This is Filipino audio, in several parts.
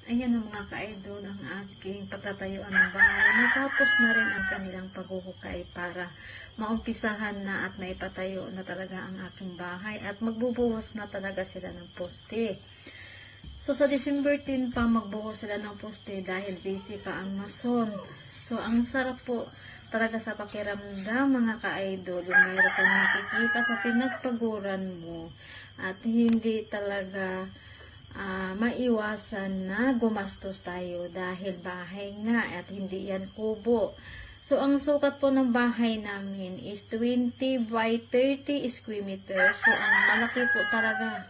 Ayan ang mga ka-idol, ang aking pagtatayuan ng bahay. Natapos na rin ang kanilang paghuhukay para maumpisahan na at maipatayo na talaga ang aking bahay. At magbubuhos na talaga sila ng poste. So sa December 10 pa magbuhos sila ng poste dahil busy pa ang mason. So ang sarap po talaga sa pakiramdam mga ka-idol. Yung mayroon kang nakikita sa pinagpaguran mo at hindi talaga maiwasan na gumastos tayo dahil bahay nga at hindi yan kubo. So, ang sukat po ng bahay namin is 20 by 30 square meters. So, ang malaki po talaga.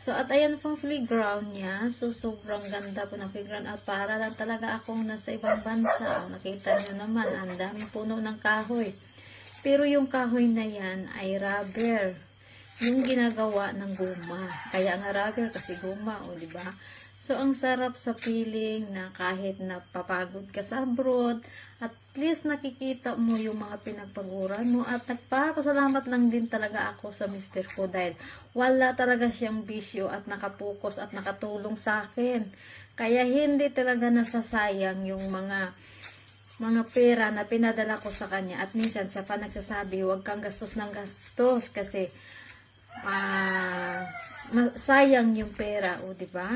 So, at ayan pong playground niya. So, sobrang ganda po ng playground. At para lang talaga akong nasa ibang bansa. Nakita nyo naman, ang daming puno ng kahoy. Pero yung kahoy na yan ay rubber. Yung ginagawa ng guma. Kaya nga rubber kasi guma, o diba? So, ang sarap sa feeling na kahit napapagod ka sa abroad, at least nakikita mo yung mga pinagpaguran mo at nagpapasalamat lang din talaga ako sa mister ko dahil wala talaga siyang bisyo at nakapokus at nakatulong sa akin. Kaya hindi talaga nasasayang yung mga pera na pinadala ko sa kanya at minsan siya pa nagsasabi, huwag kang gastos ng gastos kasi sayang yung pera, o diba?